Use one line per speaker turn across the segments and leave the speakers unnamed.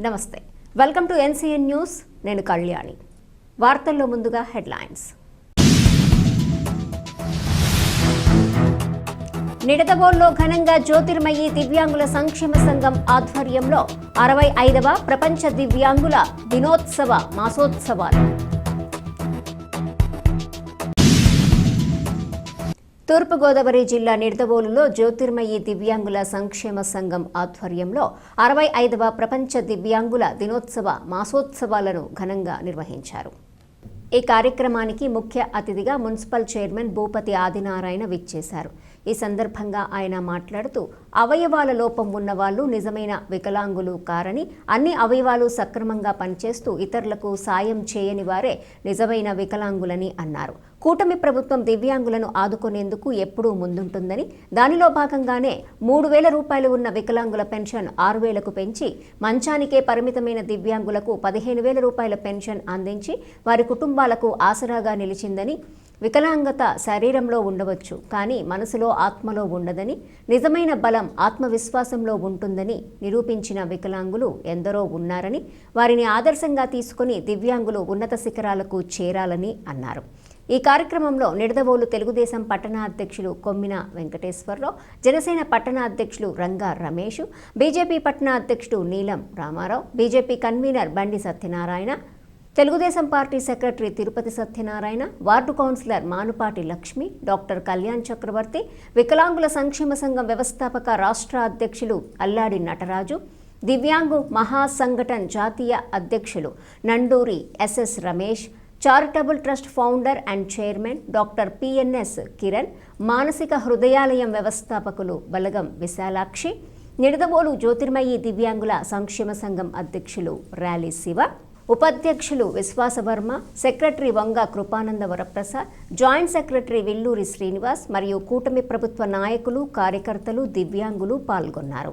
నమస్తే, welcome to NCN news. నేను కళ్యాణి. వార్తల్లో ముందుగా హెడ్లైన్స్. నిడదవోలులో ఘనంగా జ్యోతిర్మయి దివ్యాంగుల సంక్షేమ సంఘం ఆధ్వర్యంలో 65వ ప్రపంచ దివ్యాంగుల దినోత్సవ మాసోత్సవాలు. తూర్పుగోదావరి జిల్లా నిడదవోలులో జ్యోతిర్మయి దివ్యాంగుల సంక్షేమ సంఘం ఆధ్వర్యంలో 65వ ప్రపంచ దివ్యాంగుల దినోత్సవ మాసోత్సవాలను ఘనంగా నిర్వహించారు. ఈ కార్యక్రమానికి ముఖ్య అతిథిగా మున్సిపల్ చైర్మన్ భూపతి ఆదినారాయణ విచ్చేశారు. ఈ సందర్భంగా ఆయన మాట్లాడుతూ అవయవాల లోపం ఉన్నవాళ్లు నిజమైన వికలాంగులు కారని, అన్ని అవయవాలు సక్రమంగా పనిచేస్తూ ఇతరులకు సాయం చేయని వారే నిజమైన వికలాంగులని అన్నారు. కూటమి ప్రభుత్వం దివ్యాంగులను ఆదుకునేందుకు ఎప్పుడూ ముందుంటుందని, దానిలో భాగంగానే 3,000 రూపాయలు ఉన్న వికలాంగుల పెన్షన్ 6,000కు పెంచి మంచానికే పరిమితమైన దివ్యాంగులకు 15,000 రూపాయల పెన్షన్ అందించి వారి కుటుంబాలకు ఆసరాగా నిలిచిందని, వికలాంగత శరీరంలో ఉండవచ్చు కానీ మనసులో ఆత్మలో ఉండదని, నిజమైన బలం ఆత్మవిశ్వాసంలో ఉంటుందని నిరూపించిన వికలాంగులు ఎందరో ఉన్నారని, వారిని ఆదర్శంగా తీసుకుని దివ్యాంగులు ఉన్నత శిఖరాలకు చేరాలని అన్నారు. ఈ కార్యక్రమంలో నిడదవోలు తెలుగుదేశం పట్టణ అధ్యక్షులు కొమ్మిన వెంకటేశ్వరరావు, జనసేన పట్టణ అధ్యక్షులు రంగా రమేష్, బీజేపీ పట్టణ అధ్యక్షుడు నీలం Ramarao, BJP convener Bandi Satyanarayana, Telugu Desam party secretary Tirupati Satyanarayana, ward councillor Manupati Lakshmi, doctor Kalyan Chakravarthi, వికలాంగుల సంక్షేమ సంఘం వ్యవస్థాపక రాష్ట్ర అధ్యక్షులు అల్లాడి నటరాజు, దివ్యాంగు మహాసంఘటన్ జాతీయ అధ్యక్షులు Nanduri SS Ramesh, charitable trust founder and chairman doctor PNS Kiran, మానసిక హృదయాలయం వ్యవస్థాపకులు బలగం విశాలాక్షి, నిడదవోలు జ్యోతిర్మయి దివ్యాంగుల సంక్షేమ సంఘం అధ్యక్షులు ర్యాలీ శివ, ఉపాధ్యక్షులు విశ్వాసవర్మ, సెక్రటరీ వంగ కృపానంద వరప్రసాద్, జాయింట్ సెక్రటరీ విల్లూరి శ్రీనివాస్ మరియు కూటమి ప్రభుత్వ నాయకులు, కార్యకర్తలు, దివ్యాంగులు పాల్గొన్నారు.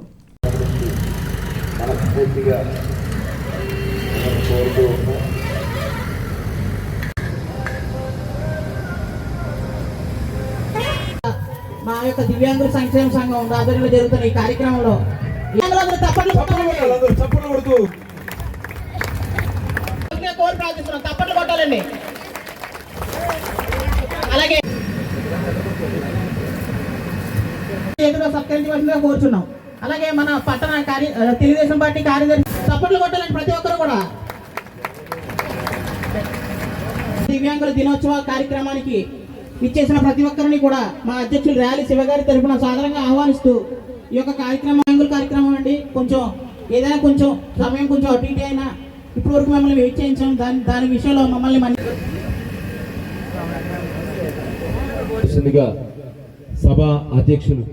మా యొక్క దివ్యాంగుల సంక్షేమ సంఘం ఆధ్వర్యంలో జరుగుతున్న ఈ కార్యక్రమంలో తప్పట్లు కొట్టాలండి. అలాగే సత్కరించవలసిందిగా కోరుచున్నాం. అలాగే మన పట్టణ తెలుగుదేశం పార్టీ కార్యదర్శి తప్పట్లు కొట్టాలండి. ప్రతి ఒక్కరు కూడా దివ్యాంగుల దినోత్సవ కార్యక్రమానికి ఇచ్చేసిన ప్రతి ఒక్కరిని కూడా మా అధ్యక్షులు ర్యాలీ శివ గారి తరఫున సాధారణంగా ఆహ్వానిస్తూ ఈ యొక్క కార్యక్రమం అండి. కొంచెం ఏదైనా కొంచెం సమయం కొంచెం అటు ఇటు అయినా ఇప్పటి వరకు మిమ్మల్ని వెయిట్ చేయించాం. దాని విషయంలో మమ్మల్ని
సభ అధ్యక్షులు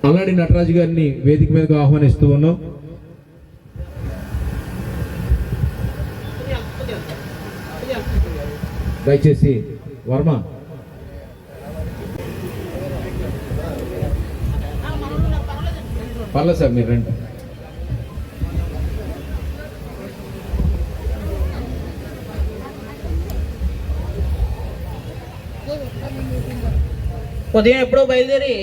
అల్లాడి నటరాజు గారిని వేదిక మీదకు ఆహ్వానిస్తూ ఉన్నాం. దయచేసి వర్మ పర్లేదు సార్, మీరు రండి.
ఉదయం ఎప్పుడో బయలుదేరి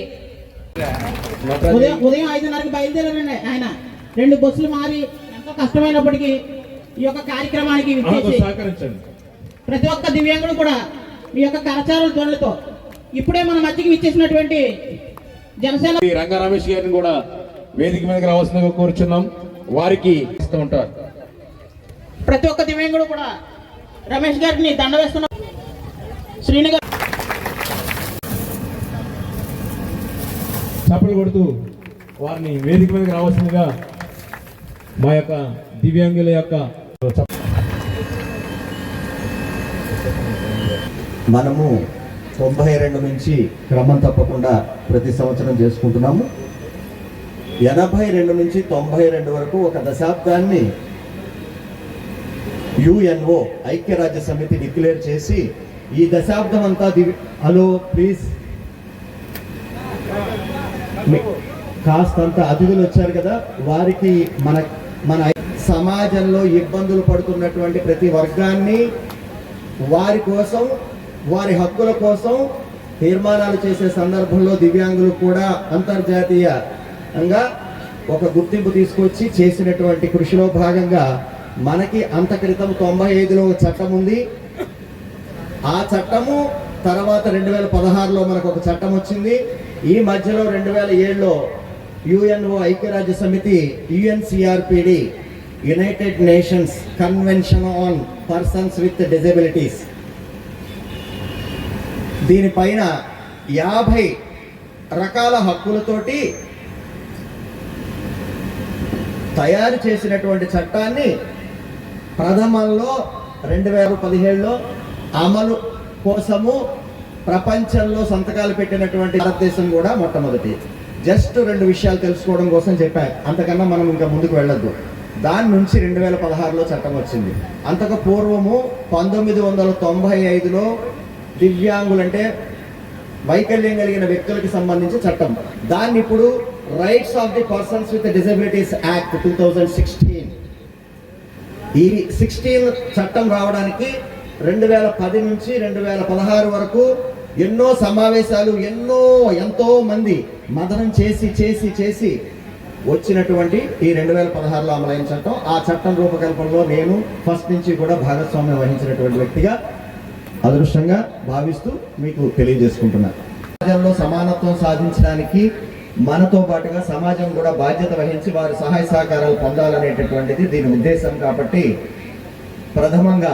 ఉదయం 5:30కి బయలుదేరారండి ఆయన. 2 బస్సులు మారి ఎంతో కష్టమైనప్పటికీ ఈ యొక్క కార్యక్రమానికి ప్రతి ఒక్క దివ్యాంగుడు కూడా మీ యొక్క కరచారుల ధ్వనులతో ఇప్పుడే మన మధ్యకి విచ్చేసినటువంటి జనసేన
రంగా రమేష్ గారిని కూడా వేదిక మీదకి రావాల్సిందిగా కోరుచున్నాం. వారికి ఇస్తూ ఉంటారు.
ప్రతి ఒక్క దివ్యాంగుడు కూడా రమేష్ గారిని దండ వేస్తున్న శ్రీని గారు
చప్పలు కొడుతూ వారిని వేదిక మీదకి రావాల్సిందిగా మా యొక్క దివ్యాంగుల యొక్క
మనము 92 నుంచి క్రమం తప్పకుండా ప్రతి సంవత్సరం చేసుకుంటున్నాము. 82 నుంచి 92 వరకు ఒక దశాబ్దాన్ని UNO ఐక్యరాజ్య సమితి డిక్లేర్ చేసి ఈ దశాబ్దం అంతా హలో ప్లీజ్ కాస్తంత అతిథులు వచ్చారు కదా, వారికి మన సమాజంలో ఇబ్బందులు పడుతున్నటువంటి ప్రతి వర్గాన్ని వారి కోసం, వారి హక్కుల కోసం తీర్మానాలు చేసే సందర్భంలో దివ్యాంగులు కూడా అంతర్జాతీయంగా ఒక గుర్తింపు తీసుకొచ్చి చేసినటువంటి కృషిలో భాగంగా మనకి అంత క్రితం 95లో ఒక చట్టం ఉంది. ఆ చట్టము తర్వాత 2016లో మనకు ఒక చట్టం వచ్చింది. ఈ మధ్యలో 2007లో యుఎన్ఓ ఐక్యరాజ్య సమితి UNCRPD United nations convention on persons with disabilities దీనిపైన 50 రకాల హక్కులతోటి తయారు చేసినటువంటి చట్టాన్ని ప్రథమంలో 2017లో అమలు కోసము ప్రపంచంలో సంతకాలు పెట్టినటువంటి భారతదేశం కూడా మొట్టమొదటి. జస్ట్ 2 విషయాలు తెలుసుకోవడం కోసం చెప్పారు, అంతకన్నా మనం ఇంకా ముందుకు వెళ్ళొద్దు. దాని నుంచి 2016లో చట్టం వచ్చింది. అంతకు పూర్వము 1995లో దివ్యాంగులంటే వైకల్యం కలిగిన వ్యక్తులకి సంబంధించి చట్టం, దాన్ని ఇప్పుడు rights of the persons with disabilities act 2016. ఈ 16 చట్టం రావడానికి 2010 నుంచి 2016 వరకు ఎన్నో సమావేశాలు, ఎంతో మంది మదనం చేసి వచ్చినటువంటి ఈ 2016లో అమలైన చట్టం. ఆ చట్టం రూపకల్పనలో నేను ఫస్ట్ నుంచి కూడా భాగస్వామ్యం వహించినటువంటి వ్యక్తిగా అదృష్టంగా భావిస్తూ మీకు తెలియజేసుకుంటున్నాను. సమాజంలో సమానత్వం సాధించడానికి మనతో పాటుగా సమాజం కూడా బాధ్యత వహించి వారి సహాయ సహకారాలు పొందాలనేటటువంటిది దీని ఉద్దేశం. కాబట్టి ప్రథమంగా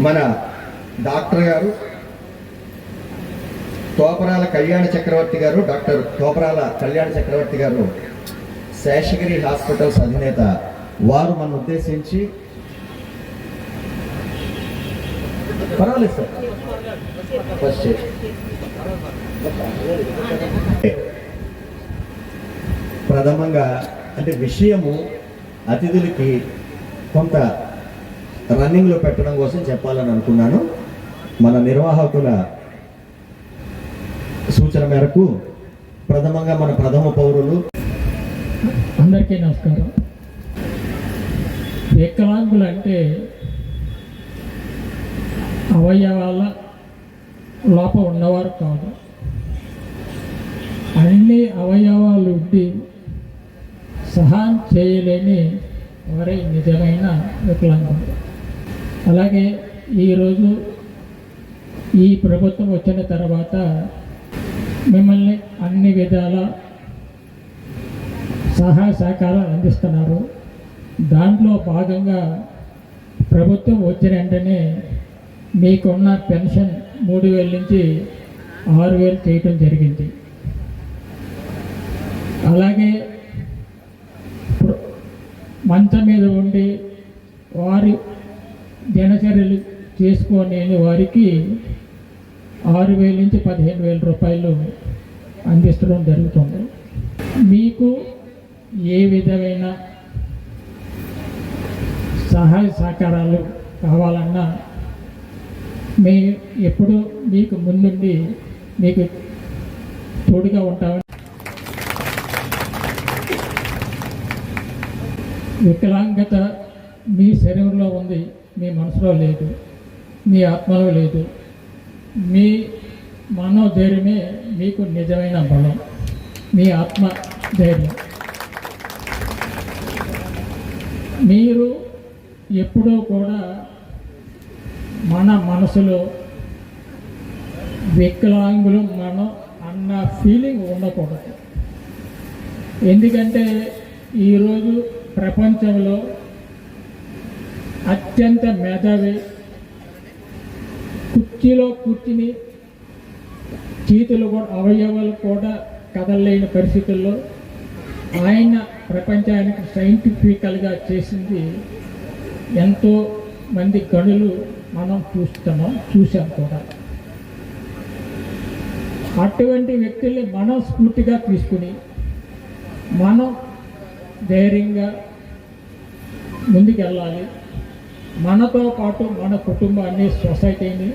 మన డాక్టర్ గారు తోపరాల కళ్యాణ చక్రవర్తి గారు, డాక్టర్ తోపరాల కళ్యాణ చక్రవర్తి గారు శేషగిరి హాస్పిటల్స్ అధినేత, వారు మన ఉద్దేశించి పర్వాలేదు సార్ ఫస్ట్ ప్రథమంగా అంటే విషయము అతిథులకి కొంత రన్నింగ్లో పెట్టడం కోసం చెప్పాలని అనుకున్నాను. మన నిర్వాహకుల సూచన మేరకు ప్రథమంగా మన ప్రథమ పౌరులు
అందరికీ నమస్కారం. వికలాంగులు అంటే అవయవాల లోపం ఉన్నవారు కాదు, అన్ని అవయవాలు ఉండి సహాయం చేయలేని వారే నిజమైన వికలాంగులు. అలాగే ఈరోజు ఈ ప్రభుత్వం వచ్చిన తర్వాత మిమ్మల్ని అన్ని విధాల సహాయ సహకారాలు అందిస్తున్నారు. దాంట్లో భాగంగా ప్రభుత్వం వచ్చిన వెంటనే మీకున్న పెన్షన్ 3,000 నుంచి 6,000 చేయటం జరిగింది. అలాగే మంచం మీద ఉండి వారి దినచర్యలు చేసుకోలేని వారికి 6,000 నుంచి 15,000 రూపాయలు అందించడం జరుగుతుంది. మీకు ఏ విధమైన సహాయ సహకారాలు కావాలన్నా మేము ఎప్పుడు మీకు ముందుండి మీకు తోడుగా ఉంటామని. వికలాంగత మీ శరీరంలో ఉంది, మీ మనసులో లేదు, మీ ఆత్మలో లేదు. మీ మనోధైర్యమే మీకు నిజమైన బలం, మీ ఆత్మ ధైర్యం. మీరు ఎప్పుడూ కూడా మన మనసులో వికలాంగులు మనం అన్న ఫీలింగ్ ఉండకూడదు. ఎందుకంటే ఈరోజు ప్రపంచంలో అత్యంత మేధావి, కుర్చీలో కూర్చుని చేతులు కూడా అవయవాలు కూడా కదలలేని పరిస్థితుల్లో ఆయన ప్రపంచానికి సైంటిఫికల్గా చేసింది ఎంతో మంది గనులు మనం చూసాం కూడా. అటువంటి వ్యక్తుల్ని మనం స్ఫూర్తిగా తీసుకుని మనం ధైర్యంగా ముందుకెళ్ళాలి. మనతో పాటు మన కుటుంబాన్ని, సొసైటీని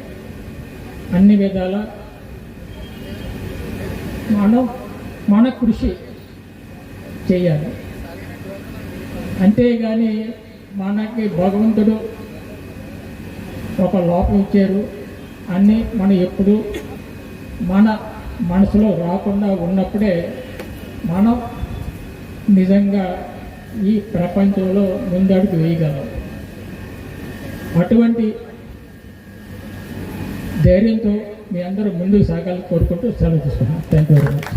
అన్ని విధాల మన కృషి చేయాలి. అంతేగాని మనకి భగవంతుడు ఒక లోపం ఇచ్చారు అన్నీ మనం ఎప్పుడు మన మనసులో రాకుండా ఉన్నప్పుడే మనం నిజంగా ఈ ప్రపంచంలో ముందడుగు వేయగలం. అటువంటి ధైర్యంతో మీ అందరూ ముందుకు సాగాలని కోరుకుంటూ సెలవు తీసుకున్నాను. Thank you very much.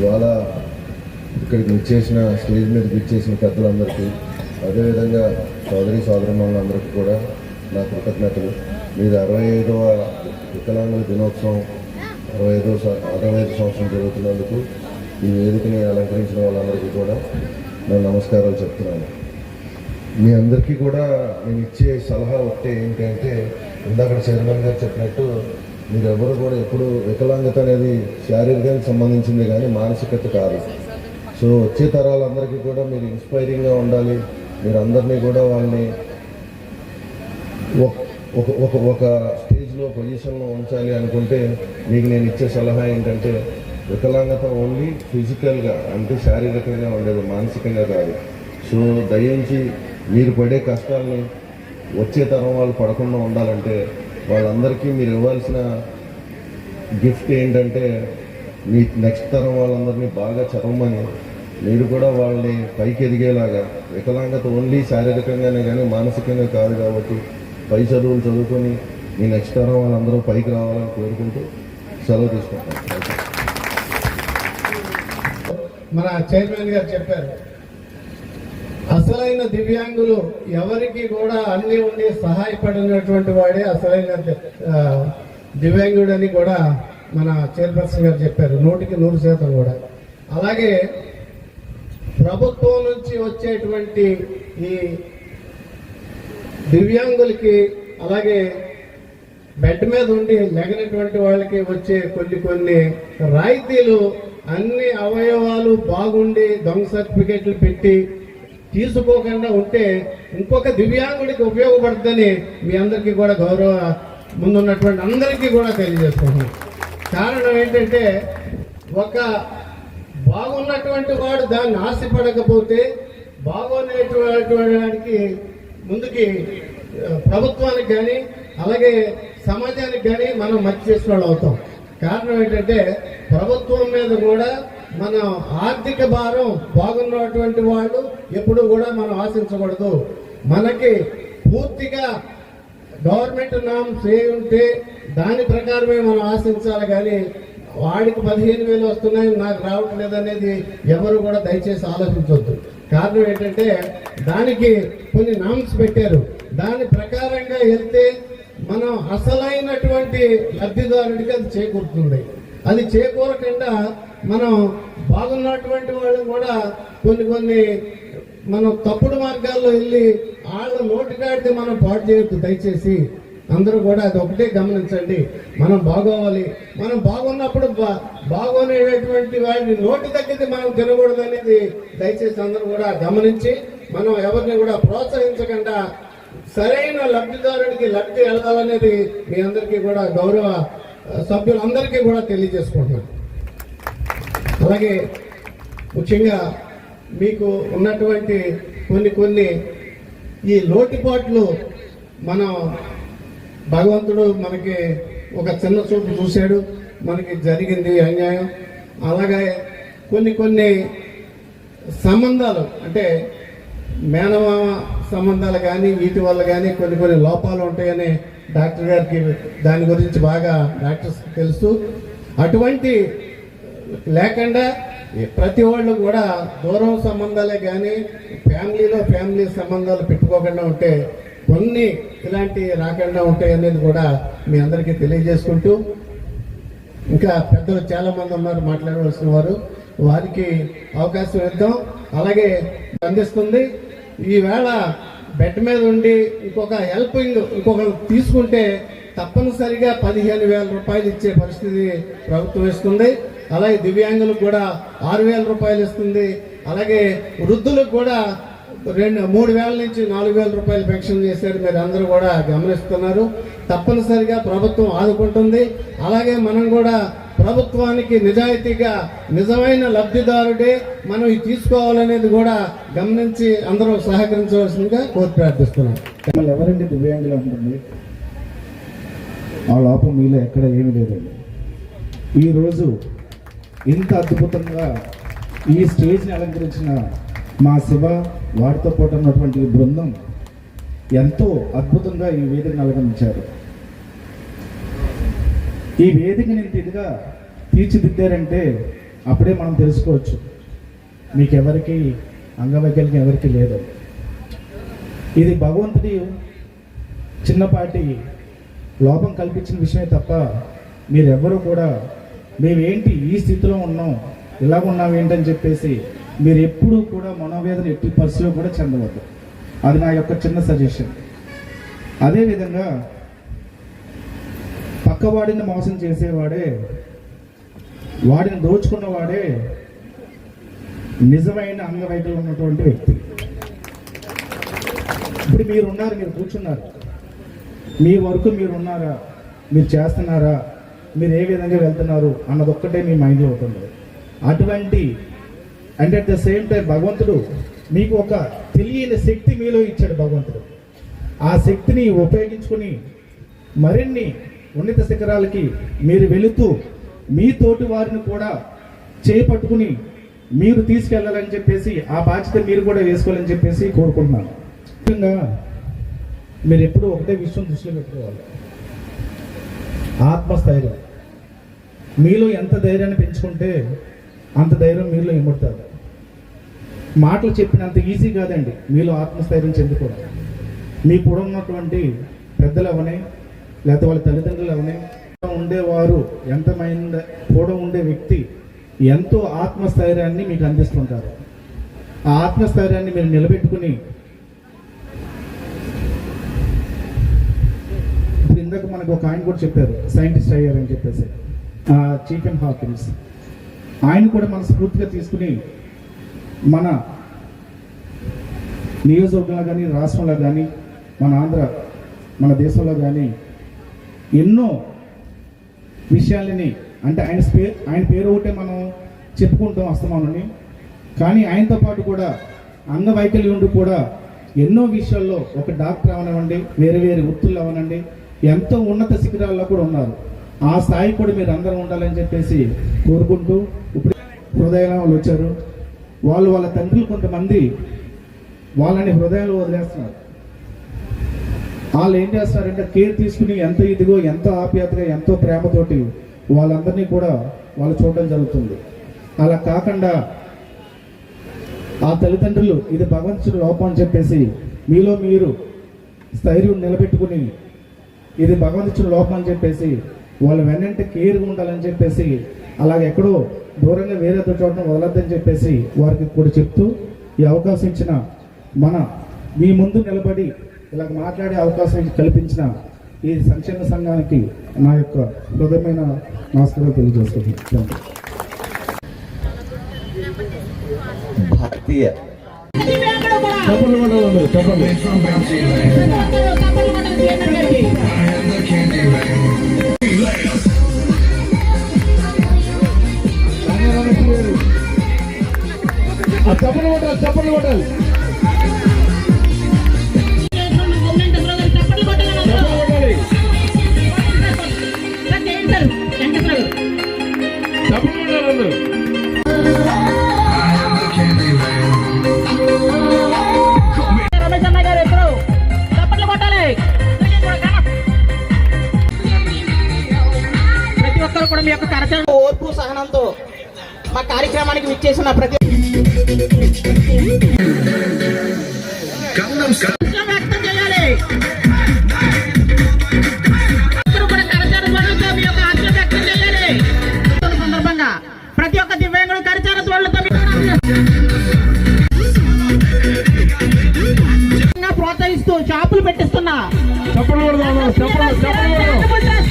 ఇవాళ ఇక్కడికి వచ్చేసిన స్టేజ్ మీదకి వచ్చేసిన పెద్దలందరికీ, అదేవిధంగా సోదరీమణులందరికీ కూడా నా కృతజ్ఞతలు. మీరు 65వ వికలాంగుల దినోత్సవం 65 సంవత్సరం జరుగుతున్నందుకు ఈ వేదికని అలంకరించిన వాళ్ళందరికీ కూడా నా నమస్కారాలు చెప్తున్నాను. మీ అందరికీ కూడా నేను ఇచ్చే సలహా ఒకటే ఏంటంటే, ఇందాక చైర్మన్ గారు చెప్పినట్టు మీరెవరు కూడా ఎప్పుడు వికలాంగత అనేది శారీరకానికి సంబంధించింది కానీ మానసికత కాదు. సో వచ్చే తరాలందరికీ కూడా మీరు ఇన్స్పైరింగ్గా ఉండాలి. మీరు అందరినీ కూడా వాళ్ళని ఒక స్టేజ్లో పొజిషన్లో ఉంచాలి అనుకుంటే మీకు నేను ఇచ్చే సలహా ఏంటంటే, వికలాంగత ఓన్లీ ఫిజికల్గా అంటే శారీరకంగా ఉండేది, మానసికంగా కాదు. సో దయించి మీరు పడే కష్టాలని వచ్చే తరం వాళ్ళు పడకుండా ఉండాలంటే వాళ్ళందరికీ మీరు ఇవ్వాల్సిన గిఫ్ట్ ఏంటంటే, మీ నెక్స్ట్ తరం వాళ్ళందరినీ బాగా చదవమని, మీరు కూడా వాళ్ళని పైకి ఎదిగేలాగా. వికలాంగత ఓన్లీ శారీరకంగానే కానీ మానసికంగా కాదు కాబట్టి పై చదువులు చదువుకొని మీ నెక్స్ట్ తరం వాళ్ళందరూ పైకి రావాలని కోరుకుంటూ సెలవు తీసుకుంటాను.
మన చైర్మన్ గారు చెప్పారు, అసలైన దివ్యాంగులు ఎవరికి కూడా అన్ని ఉండి సహాయపడినటువంటి వాడే అసలైన దివ్యాంగుడు అని కూడా మన చైర్పర్సన్ గారు చెప్పారు. 100% కూడా. అలాగే ప్రభుత్వం నుంచి వచ్చేటువంటి ఈ దివ్యాంగులకి, అలాగే బెడ్ మీద ఉండి లెగనటువంటి వాళ్ళకి వచ్చే కొన్ని రాయితీలు అన్ని అవయవాలు బాగుండి దొంగ సర్టిఫికెట్లు పెట్టి తీసుకోకుండా ఉంటే ఇంకొక దివ్యాంగుడికి ఉపయోగపడుతుందని మీ అందరికీ కూడా ముందున్నటువంటి అందరికీ కూడా తెలియజేసుకుంటున్నాం. కారణం ఏంటంటే, ఒక బాగున్నటువంటి వాడు దాన్ని ఆశపడకపోతే బాగోనేటువంటి వాడికి ముందుకి ప్రభుత్వానికి కానీ అలాగే సమాజానికి కానీ మనం మంచి చేసిన వాళ్ళు అవుతాం. కారణం ఏంటంటే, ప్రభుత్వం మీద కూడా మనం ఆర్థిక భారం బాగున్నటువంటి వాళ్ళు ఎప్పుడు కూడా మనం ఆశించకూడదు. మనకి పూర్తిగా గవర్నమెంట్ నామ్స్ ఏ ఉంటే దాని ప్రకారమే మనం ఆశించాలి కానీ వాడికి 15,000 వస్తున్నాయి నాకు రావట్లేదు అనేది ఎవరు కూడా దయచేసి ఆలోచించవద్దు. కారణం ఏంటంటే, దానికి కొన్ని నామ్స్ పెట్టారు. దాని ప్రకారంగా వెళ్తే మనం అసలైనటువంటి లబ్ధిదారుడికి అది చేకూరుతుంది. అది చేకూరకుండా మనం బాగున్నటువంటి వాళ్ళు కూడా కొన్ని మనం తప్పుడు మార్గాల్లో వెళ్ళి వాళ్ళ నోటికాడితే మనం పాటు చేయొద్దు. దయచేసి అందరూ కూడా అది ఒకటే గమనించండి. మనం బాగోవాలి. మనం బాగున్నప్పుడు బాగోనేటువంటి వాడిని నోటి తగ్గితే మనం తినకూడదు అనేది దయచేసి అందరూ కూడా గమనించి మనం ఎవరిని కూడా ప్రోత్సహించకుండా సరైన లబ్ధిదారుడికి లబ్ధి వెళ్ళాలనేది మీ అందరికీ కూడా గౌరవ సభ్యులందరికీ కూడా తెలియజేసుకుంటున్నాను. అలాగే ముఖ్యంగా మీకు ఉన్నటువంటి కొన్ని ఈ లోటుపాట్లు మనం భగవంతుడు మనకి ఒక చిన్న చూపు చూశాడు, మనకి జరిగింది అన్యాయం. అలాగే కొన్ని సంబంధాలు అంటే మేనమామ సంబంధాలు కానీ వీటి వల్ల కానీ కొన్ని లోపాలు ఉంటాయని డాక్టర్ గారికి దాని గురించి బాగా డాక్టర్స్కి తెలుసు. అటువంటి లేకుండా ప్రతి వాళ్ళు కూడా దూరం సంబంధాలే కానీ ఫ్యామిలీ సంబంధాలు పెట్టుకోకుండా ఉంటే కొన్ని ఇలాంటి రాకుండా ఉంటాయి అనేది కూడా మీ అందరికీ తెలియజేసుకుంటూ, ఇంకా పెద్దలు చాలా మంది ఉన్నారు మాట్లాడవలసిన వారు, వారికి అవకాశం ఇద్దాం. అలాగే అందిస్తుంది ఈవేళ బెడ్ మీద ఉండి ఇంకొక తీసుకుంటే తప్పనిసరిగా 15,000 రూపాయలు ఇచ్చే పరిస్థితి ప్రభుత్వం ఇస్తుంది. అలాగే దివ్యాంగులకు కూడా 6,000 రూపాయలు ఇస్తుంది. అలాగే వృద్ధులకు కూడా 3,000 నుంచి 4,000 రూపాయలు పెన్షన్ చేశారు. మీరు అందరూ కూడా గమనిస్తున్నారు. తప్పనిసరిగా ప్రభుత్వం ఆదుకుంటుంది. అలాగే మనం కూడా ప్రభుత్వానికి నిజాయితీగా నిజమైన లబ్ధిదారుడే మనం ఇది తీసుకోవాలనేది కూడా గమనించి అందరూ సహకరించవలసిందిగా కోరి ప్రార్థిస్తున్నాం.
ఎవరండి దివ్యాంగులు అంటుంది? ఆ లోపం మీలో ఎక్కడ ఏమీ లేదండి. ఈరోజు ఇంత అద్భుతంగా ఈ స్టేజ్ని అలంకరించిన మా శివ, వారితో పాటు ఉన్నటువంటి ఈ బృందం ఎంతో అద్భుతంగా ఈ వేదికను అలంకరించారు. ఈ వేదికని ఇంత ఇదిగా తీర్చిదిద్దారంటే అప్పుడే మనం తెలుసుకోవచ్చు మీకెవరికి అంగవైకల్యం ఎవరికి లేదు. ఇది భగవంతుడి చిన్నపాటి లోపం కల్పించిన విషయమే తప్ప మీరెవ్వరూ కూడా మేమేంటి ఈ స్థితిలో ఉన్నాం, ఇలాగ ఉన్నాం ఏంటని చెప్పేసి మీరు ఎప్పుడూ కూడా మనోవేదన ఎట్టి పరిస్థితిలో కూడా చెందవద్దు. అది నా యొక్క చిన్న సజెషన్. అదేవిధంగా పక్కవాడిని మోసం చేసేవాడే, వాడిని దోచుకున్నవాడే నిజమైన అంగవైకల్యం ఉన్నటువంటి వ్యక్తి. ఇప్పుడు మీరున్నారు, మీరు కూర్చున్నారు, మీ వరకు మీరు ఉన్నారా, మీరు చేస్తున్నారా, మీరు ఏ విధంగా వెళ్తున్నారు అన్నదొక్కటే మీ మైండ్లో ఉంటుంది. అటువంటి and at the same time భగవంతుడు మీకు ఒక తెలియని శక్తి మీలో ఇచ్చాడు. భగవంతుడు ఆ శక్తిని ఉపయోగించుకుని మరిన్ని ఉన్నత శిఖరాలకి మీరు వెళుతూ మీ తోటి వారిని కూడా చేపట్టుకుని మీరు తీసుకెళ్ళాలని చెప్పేసి ఆ బాధ్యత మీరు కూడా వేసుకోవాలని చెప్పేసి కోరుకుంటున్నాను. ముఖ్యంగా మీరు ఎప్పుడూ ఒకటే విషయం దృష్టిలో పెట్టుకోవాలి, ఆత్మస్థైర్యం. మీలో ఎంత ధైర్యాన్ని పెంచుకుంటే అంత ధైర్యం మీలో ఇముడతారు. మాటలు చెప్పినంత ఈజీ కాదండి మీలో ఆత్మస్థైర్యం చెందుకోవడం. మీ కూడా ఉన్నటువంటి పెద్దలు అవనే లేకపోతే వాళ్ళ తల్లిదండ్రులు అవనే ఉండేవారు ఎంతమంది కూడా ఉండే వ్యక్తి ఎంతో ఆత్మస్థైర్యాన్ని మీకు అందిస్తుంటారు. ఆ ఆత్మస్థైర్యాన్ని మీరు నిలబెట్టుకుని ఇప్పుడు ఇందాక మనకు ఒక ఆయన కూడా చెప్పారు సైంటిస్ట్ అయ్యారని చెప్పేసి, స్టీఫెన్ హాకిన్స్. ఆయన కూడా మన స్ఫూర్తిగా తీసుకుని మన నియోజకవర్గంలో కానీ రాష్ట్రంలో కానీ మన దేశంలో కానీ ఎన్నో విషయాలని అంటే ఆయన పేరు ఒకటే మనం చెప్పుకుంటాం అస్తమానని, కానీ ఆయనతో పాటు కూడా అంగవైకల్యుడు కూడా ఎన్నో విషయాల్లో ఒక డాక్టర్ అవనివ్వండి, వేరే వేరే వృత్తులు అవనండి, ఎంతో ఉన్నత శిఖరాల్లో కూడా ఉన్నారు. ఆ స్థాయి కూడా మీరు అందరూ ఉండాలని చెప్పేసి కోరుకుంటూ, ఇప్పుడు హృదయాల వాళ్ళు వచ్చారు, వాళ్ళ తండ్రులు కొంతమంది వాళ్ళని హృదయాలు వదిలేస్తున్నారు. వాళ్ళు ఏం చేస్తున్నారంటే కేర్ తీసుకుని ఎంతో ఇదిగో ఎంతో ఆప్యాయతగా ఎంతో ప్రేమతోటి వాళ్ళందరినీ కూడా వాళ్ళు చూడడం జరుగుతుంది. అలా కాకుండా ఆ తల్లిదండ్రులు ఇది భగవంతుడి లోపం అని చెప్పేసి మీలో మీరు స్థైర్యం నిలబెట్టుకుని ఇది భగవంతుడి లోపం అని చెప్పేసి వాళ్ళు వెన్నంటే కేర్గా ఉండాలని చెప్పేసి అలాగే ఎక్కడో దూరంగా వేరే చోటను వదలద్దని చెప్పేసి వారికి కూడా చెప్తూ ఈ అవకాశం ఇచ్చిన మీ ముందు నిలబడి ఇలాగ మాట్లాడే అవకాశం కల్పించిన ఈ సంక్షేమ సంఘానికి నా యొక్క హృదయమైన నమస్కారం తెలియజేస్తున్నాను.
భారతీయ
చెప్పండి హోటల్
ప్రతి ఒక్కరు కూడా మీ యొక్క కరచరణ ఓర్పు సహనంతో మా కార్యక్రమానికి విచ్చేసిన ప్రతి వ్యక్తం చేయాలి. కూడా కరచరణ ధ్వనులతో మీ యొక్క ఆశయం వ్యక్తం చేయాలి. సందర్భంగా ప్రతి ఒక్క దివ్యాంగుడు కరచరణ ధ్వనులతో ప్రోత్సహిస్తూ షాపులు పెట్టిస్తున్నా